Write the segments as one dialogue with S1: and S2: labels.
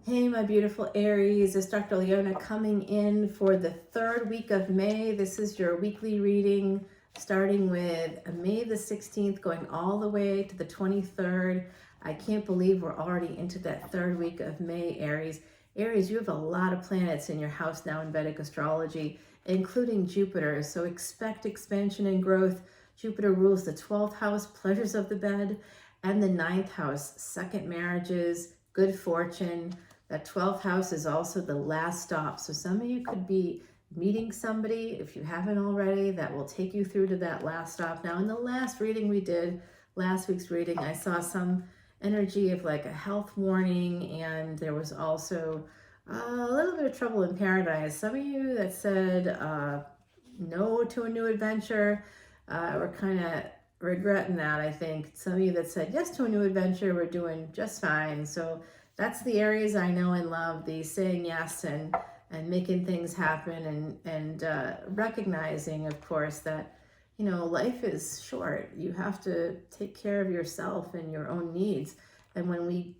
S1: Hey, my beautiful Aries, it's Dr. Leona coming in for the third week of May. This is your weekly reading starting with May the 16th, going all the way to the 23rd. I can't believe we're already into that third week of May, Aries. Aries, you have a lot of planets in your house now in Vedic Astrology, including Jupiter. So expect expansion and growth. Jupiter rules the 12th house, pleasures of the bed, and the 9th house, second marriages, good fortune. That 12th house is also the last stop. So some of you could be meeting somebody, if you haven't already, that will take you through to that last stop. Now, in the last reading we did, last week's reading, I saw some energy of like a health warning, and there was also a little bit of trouble in paradise. Some of you that said no to a new adventure, were kind of regretting that, I think. Some of you that said yes to a new adventure, we're doing just fine. So that's the Aries I know and love, the saying yes and making things happen and recognizing, of course, that, you know, life is short. You have to take care of yourself and your own needs. And when we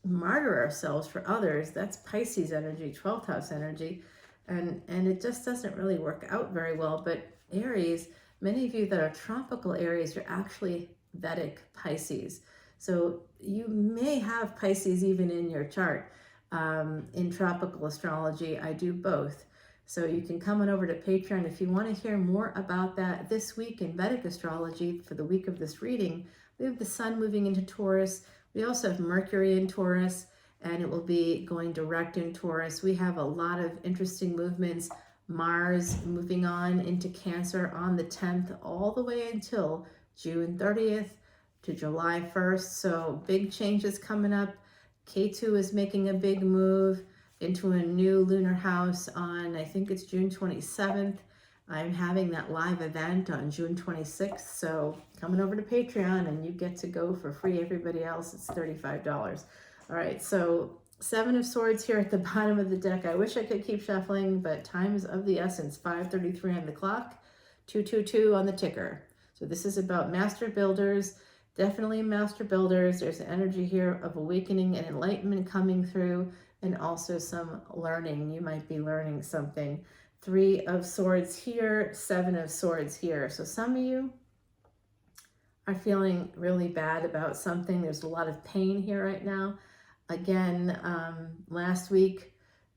S1: martyr ourselves for others, that's Pisces energy, 12th house energy. And it just doesn't really work out very well. But Aries, many of you that are tropical Aries, you're actually Vedic Pisces. So you may have Pisces even in your chart. In tropical astrology, I do both. So you can come on over to Patreon if you want to hear more about that. This week in Vedic astrology, for the week of this reading, we have the sun moving into Taurus. We also have Mercury in Taurus, and it will be going direct in Taurus. We have a lot of interesting movements. Mars moving on into Cancer on the 10th, all the way until June 30th. To July 1st, so big changes coming up. K2 is making a big move into a new lunar house on, I think it's June 27th. I'm having that live event on June 26th, so coming over to Patreon and you get to go for free. Everybody else, it's $35. All right, so 7 of Swords here at the bottom of the deck. I wish I could keep shuffling, but time is of the essence. 5:33 on the clock, 222 on the ticker. So this is about master builders. Definitely master builders. There's an energy here of awakening and enlightenment coming through, and also some learning. You might be learning something. 3 of Swords here, 7 of Swords here. So some of you are feeling really bad about something. There's a lot of pain here right now. Again, last week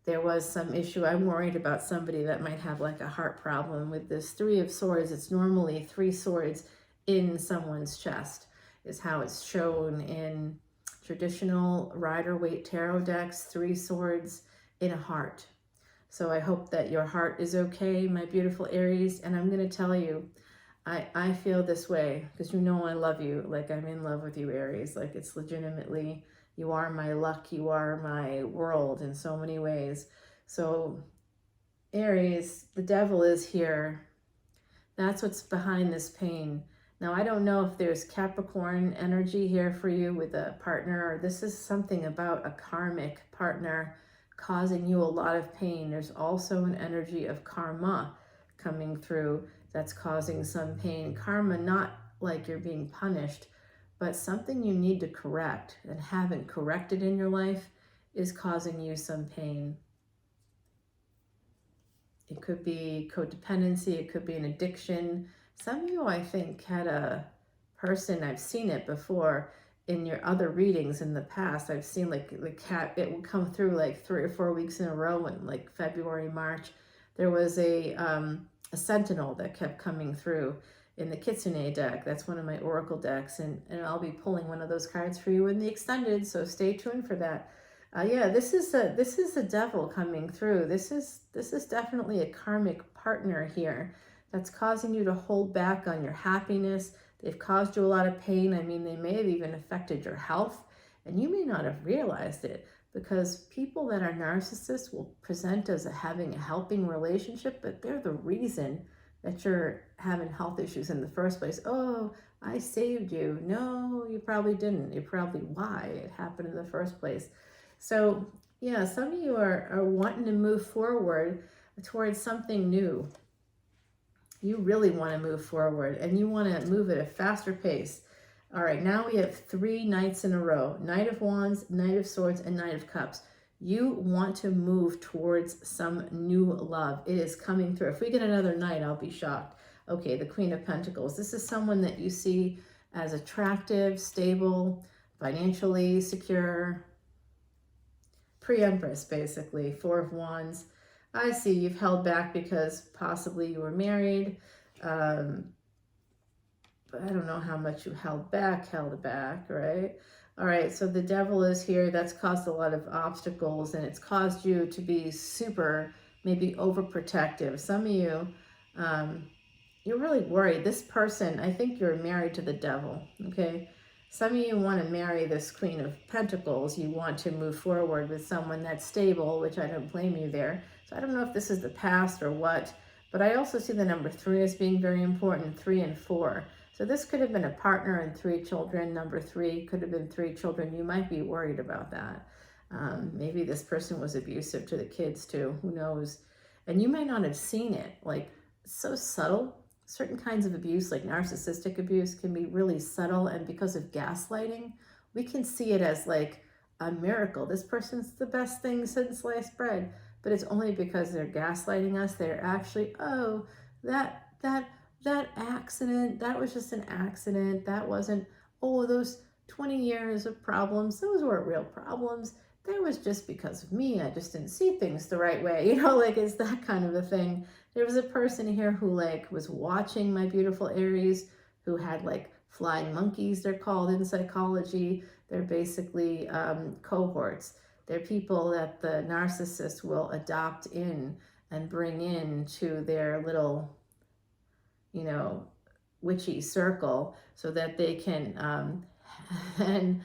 S1: there was some issue. I'm worried about somebody that might have like a heart problem with this 3 of Swords. It's normally 3 swords in someone's chest, is how it's shown in traditional Rider-Waite tarot decks, 3 swords in a heart. So I hope that your heart is okay, my beautiful Aries. And I'm going to tell you, I feel this way because you know I love you. Like I'm in love with you, Aries. Like it's legitimately, you are my luck. You are my world in so many ways. So Aries, the devil is here. That's what's behind this pain. Now, I don't know if there's Capricorn energy here for you with a partner, or this is something about a karmic partner causing you a lot of pain. There's also an energy of karma coming through that's causing some pain. Karma, not like you're being punished, but something you need to correct and haven't corrected in your life is causing you some pain. It could be codependency, it could be an addiction. Some of you, I think, had a person, I've seen it before in your other readings in the past. I've seen like the cat, it will come through like 3 or 4 weeks in a row in like February, March. There was a sentinel that kept coming through in the Kitsune deck. That's one of my oracle decks, and I'll be pulling one of those cards for you in the extended, so stay tuned for that. Yeah, this is the devil coming through. This is definitely a karmic partner here that's causing you to hold back on your happiness. They've caused you a lot of pain. I mean, they may have even affected your health, and you may not have realized it, because people that are narcissists will present as having a helping relationship, but they're the reason that you're having health issues in the first place. Oh, I saved you. No, you probably didn't. You're probably why it happened in the first place. So yeah, some of you are wanting to move forward towards something new. You really want to move forward, and you want to move at a faster pace. All right, now we have 3 nights in a row. Knight of Wands, Knight of Swords, and Knight of Cups. You want to move towards some new love. It is coming through. If we get another Knight, I'll be shocked. Okay, the Queen of Pentacles. This is someone that you see as attractive, stable, financially secure, pre-Empress, basically. Four of Wands. I see you've held back because possibly you were married. But I don't know how much you held back, right? All right, so the Devil is here. That's caused a lot of obstacles, and it's caused you to be super, maybe overprotective. Some of you, you're really worried. This person, I think you're married to the Devil, okay? Some of you want to marry this Queen of Pentacles. You want to move forward with someone that's stable, which I don't blame you there. So I don't know if this is the past or what, but I also see the number 3 as being very important, 3 and 4. So this could have been a partner and 3 children. Number 3 could have been 3 children. You might be worried about that. Maybe this person was abusive to the kids too. Who knows? And you might not have seen it. Like, it's so subtle. Certain kinds of abuse, like narcissistic abuse, can be really subtle. And because of gaslighting, we can see it as like a miracle. This person's the best thing since sliced bread. But it's only because they're gaslighting us. They're actually, oh, that accident, that was just an accident. That wasn't, oh, those 20 years of problems, those weren't real problems. That was just because of me. I just didn't see things the right way. You know, like, it's that kind of a thing. There was a person here who like was watching my beautiful Aries, who had like flying monkeys, they're called in psychology. They're basically cohorts. They're people that the narcissist will adopt in and bring in to their little, you know, witchy circle, so that they can and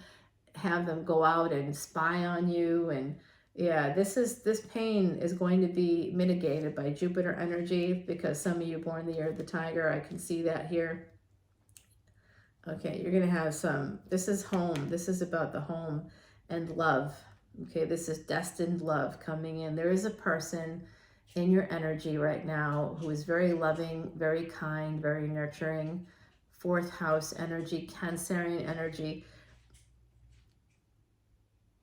S1: have them go out and spy on you. And yeah, this pain is going to be mitigated by Jupiter energy, because some of you born the year of the tiger, I can see that here. Okay, you're going to have some, this is home. This is about the home and love. Okay, this is destined love coming in. There is a person in your energy right now who is very loving, very kind, very nurturing. 4th house energy, Cancerian energy.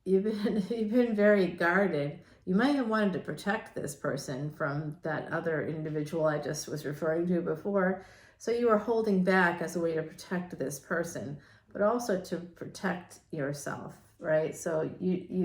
S1: You've been very guarded. You might have wanted to protect this person from that other individual I just was referring to before. So you are holding back as a way to protect this person, but also to protect yourself, right? So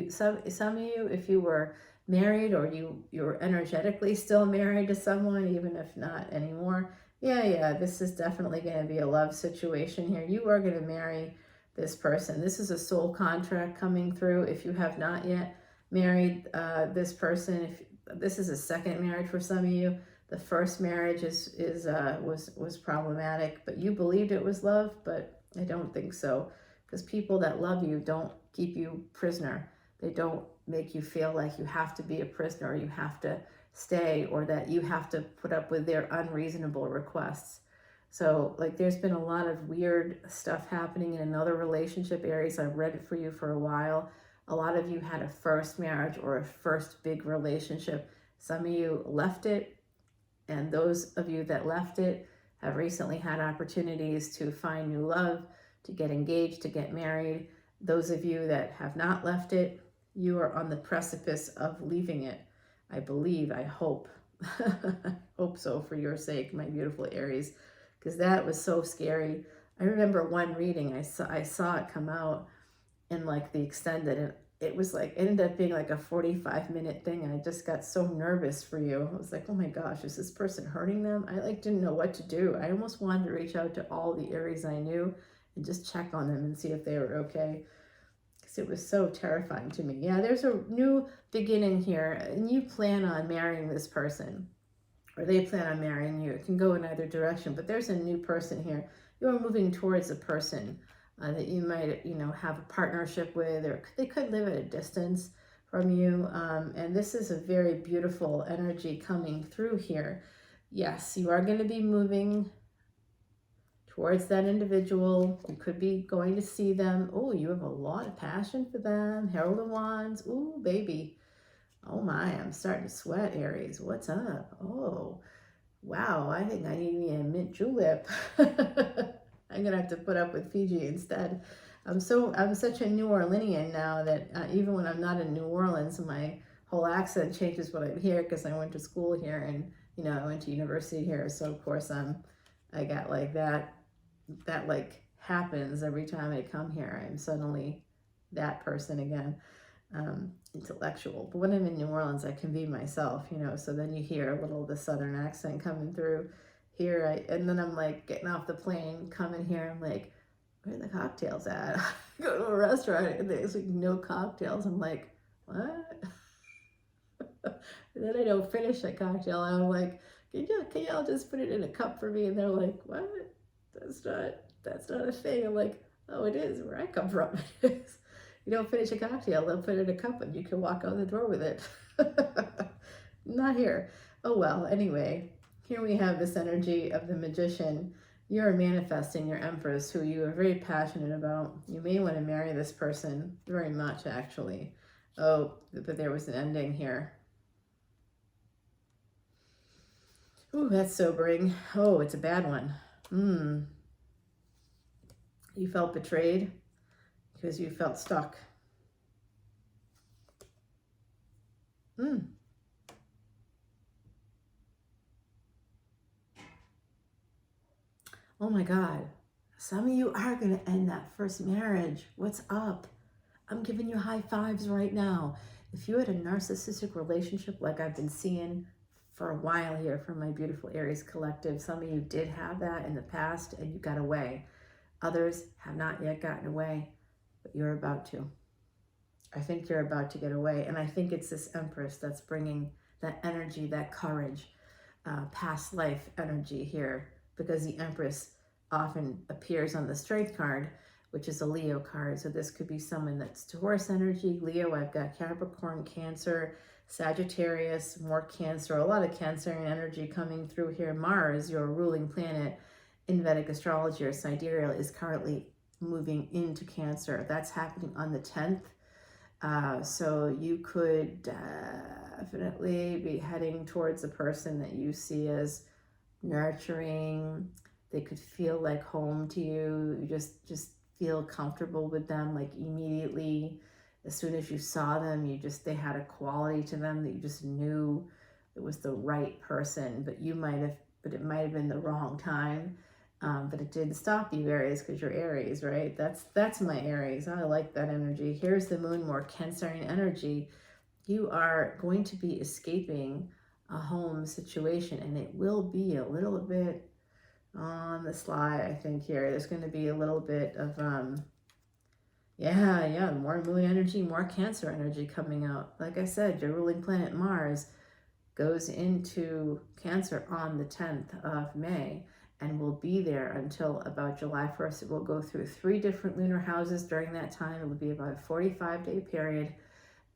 S1: some of you, if you were married, or you're energetically still married to someone, even if not anymore, yeah, this is definitely going to be a love situation here. You are going to marry this person. This is a soul contract coming through. If you have not yet married this person, if this is a second marriage for some of you, the first marriage was problematic, but you believed it was love, but I don't think so, because people that love you don't keep you prisoner. They don't make you feel like you have to be a prisoner, or you have to stay, or that you have to put up with their unreasonable requests. So like, there's been a lot of weird stuff happening in another relationship, Aries. I've read it for you for a while. A lot of you had a first marriage or a first big relationship. Some of you left it, and those of you that left it have recently had opportunities to find new love, to get engaged, to get married. Those of you that have not left it, you are on the precipice of leaving it. I believe, I hope. Hope so, for your sake, my beautiful Aries, because that was so scary. I remember one reading, I saw it come out in like the extended, and it was like, it ended up being like a 45-minute thing, and I just got so nervous for you. I was like, oh my gosh, is this person hurting them? I like didn't know what to do. I almost wanted to reach out to all the Aries I knew and just check on them and see if they were okay, because it was so terrifying to me. Yeah, there's a new beginning here, and you plan on marrying this person, or they plan on marrying you. It can go in either direction, but there's a new person here. You're moving towards a person that you might, have a partnership with, or they could live at a distance from you. And this is a very beautiful energy coming through here. Yes, you are going to be moving towards that individual. You could be going to see them. Oh, you have a lot of passion for them. Herald of Wands. Ooh, baby. Oh my, I'm starting to sweat, Aries. What's up? Oh, wow, I think I need me a mint julep. I'm going to have to put up with Fiji instead. I'm such a New Orleanian now that even when I'm not in New Orleans, my whole accent changes when I'm here because I went to school here and, I went to university here. So of course I got like that like happens every time I come here. I'm suddenly that person again, intellectual. But when I'm in New Orleans, I can be myself, so then you hear a little of the Southern accent coming through here. And then I'm like getting off the plane, coming here, I'm like, where are the cocktails at? I go to a restaurant and there's like no cocktails. I'm like, what? And then I don't finish a cocktail. And I'm like, can y'all just put it in a cup for me? And they're like, what? That's not a thing. I'm like, oh, it is. Where I come from, it is. You don't finish a cocktail, they'll put it in a cup and you can walk out the door with it. Not here. Oh well, anyway, here we have this energy of the Magician. You're manifesting your Empress, who you are very passionate about. You may want to marry this person very much, actually. Oh, but there was an ending here. Ooh, that's sobering. Oh, it's a bad one. You felt betrayed because you felt stuck. Oh my God. Some of you are going to end that first marriage. What's up? I'm giving you high fives right now. If you had a narcissistic relationship like I've been seeing for a while here from my beautiful Aries collective, some of you did have that in the past and you got away. Others have not yet gotten away, but you're about to. I think you're about to get away. And I think it's this Empress that's bringing that energy, that courage, past life energy here, because the Empress often appears on the Strength card, which is a Leo card. So this could be someone that's Taurus energy. Leo, I've got Capricorn, Cancer, Sagittarius, more Cancer, a lot of Cancerian energy coming through here. Mars, your ruling planet in Vedic astrology or sidereal, is currently moving into Cancer. That's happening on the 10th. So you could definitely be heading towards a person that you see as nurturing. They could feel like home to you. You just feel comfortable with them, like immediately. As soon as you saw them, they had a quality to them that you just knew it was the right person, but it might have been the wrong time. But it didn't stop you, Aries, because you're Aries, right? That's my Aries. I like that energy. Here's the moon, more Cancerian energy. You are going to be escaping a home situation, and it will be a little bit on the sly, I think, here. There's going to be a little bit of, more moon energy, more Cancer energy coming out. Like I said, your ruling planet Mars goes into Cancer on the 10th of May. And will be there until about July 1st. It will go through 3 different lunar houses during that time. It will be about a 45-day period.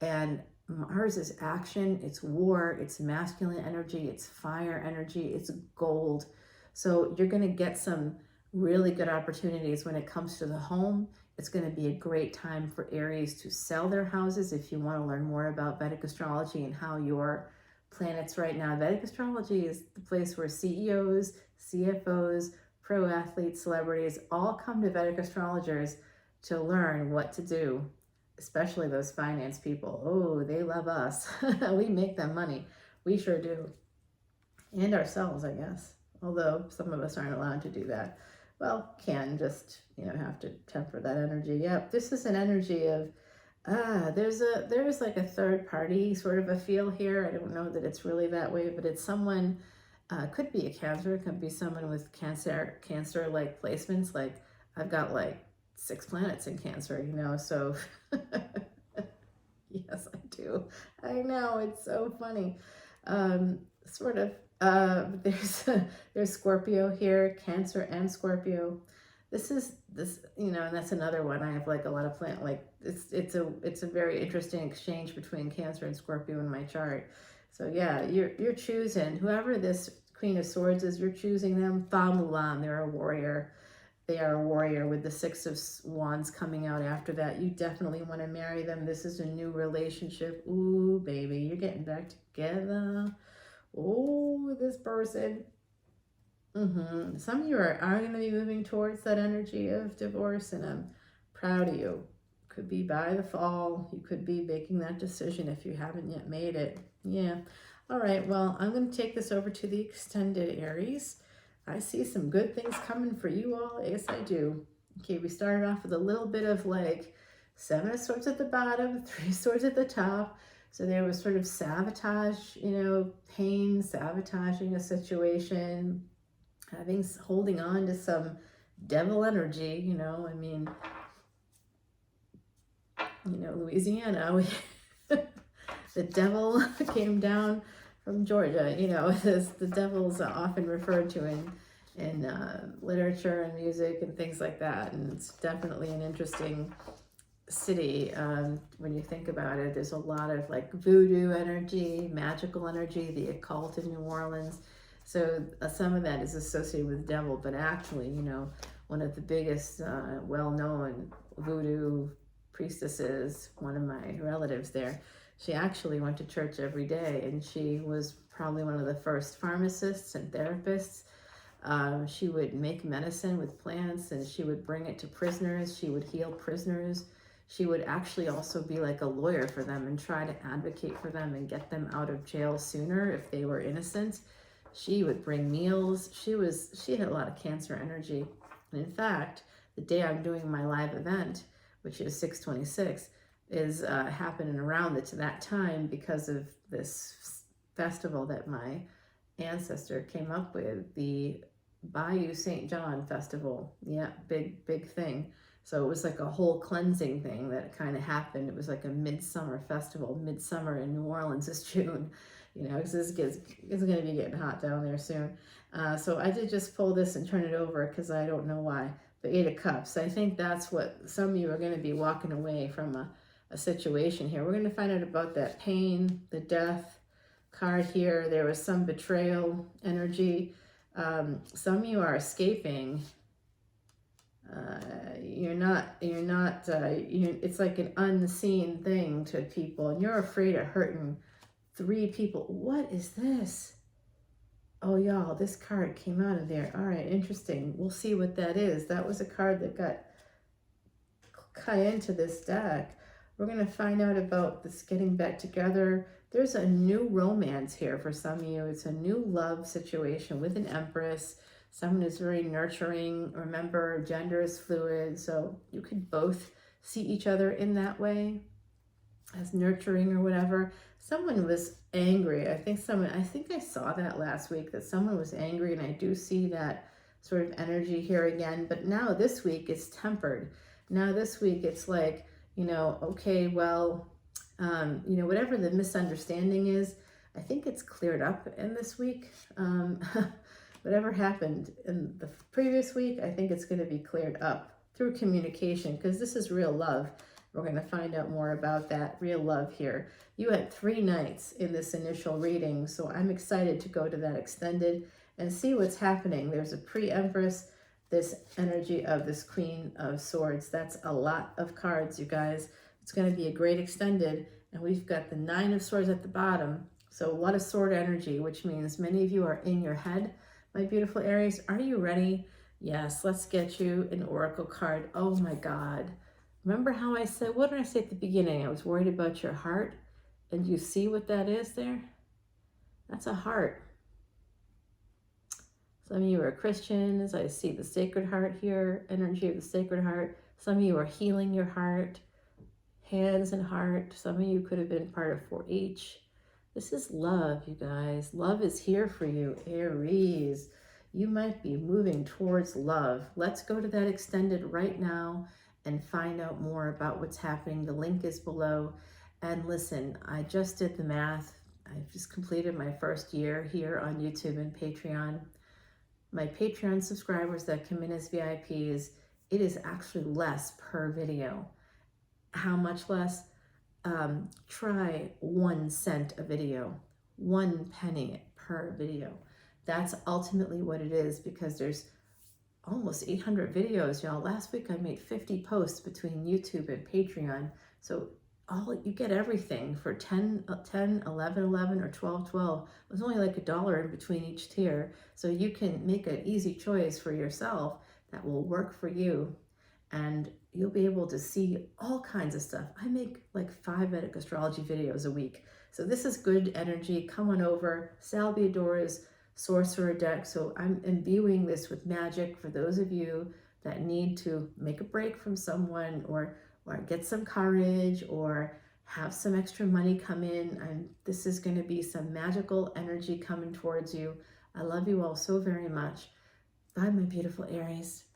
S1: And Mars is action, it's war, it's masculine energy, it's fire energy, it's gold. So you're going to get some really good opportunities when it comes to the home. It's going to be a great time for Aries to sell their houses if you want to learn more about Vedic astrology and how your planets right now. Vedic astrology is the place where CEOs, CFOs, pro athletes, celebrities all come to Vedic astrologers to learn what to do, especially those finance people. Oh, they love us. We make them money. We sure do. And ourselves, I guess. Although some of us aren't allowed to do that. Well, can just, have to temper that energy. Yep, this is an energy of there's like a third party sort of a feel here. I don't know that it's really that way, but it's someone, could be a Cancer, could be someone with Cancer-like placements. Like I've got like 6 planets in Cancer, so yes, I do. I know, it's so funny. There's Scorpio here, Cancer and Scorpio. And that's another one. I have like a lot of it's a very interesting exchange between Cancer and Scorpio in my chart. So yeah, you're choosing whoever this Queen of Swords is. You're choosing them. Fa Mulan, they're a warrior. They are a warrior with the 6 of Wands coming out after that. You definitely want to marry them. This is a new relationship. Ooh, baby, you're getting back together. Oh, this person. Some of you are going to be moving towards that energy of divorce, and I'm Proud of you. Could be by the fall. You could be making that decision if you haven't yet made it. Yeah. All right. Well, I'm going to take this over to the extended Aries. I see some good things coming for you all. Yes, I do. Okay, we started off with a little bit of like 7 of Swords at the bottom, 3 Swords at the top. So there was sort of sabotage, pain, sabotaging a situation, holding on to some devil energy, I mean, Louisiana, the devil came down from Georgia, as the devil's often referred to in literature and music and things like that. And it's definitely an interesting city when you think about it. There's a lot of like voodoo energy, magical energy, the occult in New Orleans. So some of that is associated with devil, but actually, one of the biggest well-known voodoo priestesses, one of my relatives there, she actually went to church every day, and she was probably one of the first pharmacists and therapists. She would make medicine with plants, and she would bring it to prisoners. She would heal prisoners. She would actually also be like a lawyer for them and try to advocate for them and get them out of jail sooner if they were innocent. She would bring meals. She had a lot of cancer energy. And in fact, the day I'm doing my live event, which is 6/26, is happening around that time because of this festival that my ancestor came up with, the Bayou St. John Festival. Yeah, big thing. So it was like a whole cleansing thing that kind of happened. It was like a midsummer festival. Midsummer in New Orleans is June, because it's going to be getting hot down there soon. So I did just pull this and turn it over because I don't know why. The 8 of Cups. I think that's what some of you are going to be walking away from a situation here. We're going to find out about that pain, the death card here. There was some betrayal energy. Some of you are escaping. It's like an unseen thing to people, and you're afraid of hurting 3 people. What is this? Oh, y'all, this card came out of there. All right, interesting. We'll see what that is. That was a card that got cut into this deck. We're going to find out about this getting back together. There's a new romance here for some of you. It's a new love situation with an Empress. Someone is very nurturing. Remember, gender is fluid, so you could both see each other in that way as nurturing or whatever. Someone was angry. I think I saw that last week, that someone was angry, and I do see that sort of energy here again. But now this week it's tempered. Now this week it's like, okay, well, whatever the misunderstanding is, I think it's cleared up in this week. Whatever happened in the previous week, I think it's going to be cleared up through communication, because this is real love. We're going to find out more about that real love here. You had 3 nights in this initial reading, so I'm excited to go to that extended and see what's happening. There's a pre-Empress, this energy of this Queen of Swords. That's a lot of cards, you guys. It's going to be a great extended, and we've got the 9 of Swords at the bottom. So a lot of sword energy, which means many of you are in your head. My beautiful Aries, are you ready? Yes, let's get you an oracle card. Oh my God. Remember how I said, what did I say at the beginning? I was worried about your heart. And you see what that is there? That's a heart. Some of you are Christians. I see the Sacred Heart here, energy of the Sacred Heart. Some of you are healing your heart, hands and heart. Some of you could have been part of 4-H. This is love, you guys. Love is here for you, Aries. You might be moving towards love. Let's go to that extended right now and find out more about what's happening. The link is below. And listen, I just did the math. I've just completed my first year here on YouTube and Patreon. My Patreon subscribers that come in as VIPs, it is actually less per video. How much less? Try 1 cent a video, 1 penny per video. That's ultimately what it is, because there's almost 800 videos, y'all. Last week I made 50 posts between YouTube and Patreon. So you get everything for 10, 11, 11, or 12, 12. It was only like $1 in between each tier. So you can make an easy choice for yourself that will work for you. And you'll be able to see all kinds of stuff. I make like 5 Vedic astrology videos a week. So this is good energy. Come on over. Salviadora's Sorcerer deck. So I'm imbuing this with magic for those of you that need to make a break from someone, or get some courage, or have some extra money come in. This is going to be some magical energy coming towards you. I love you all so very much. Bye, my beautiful Aries.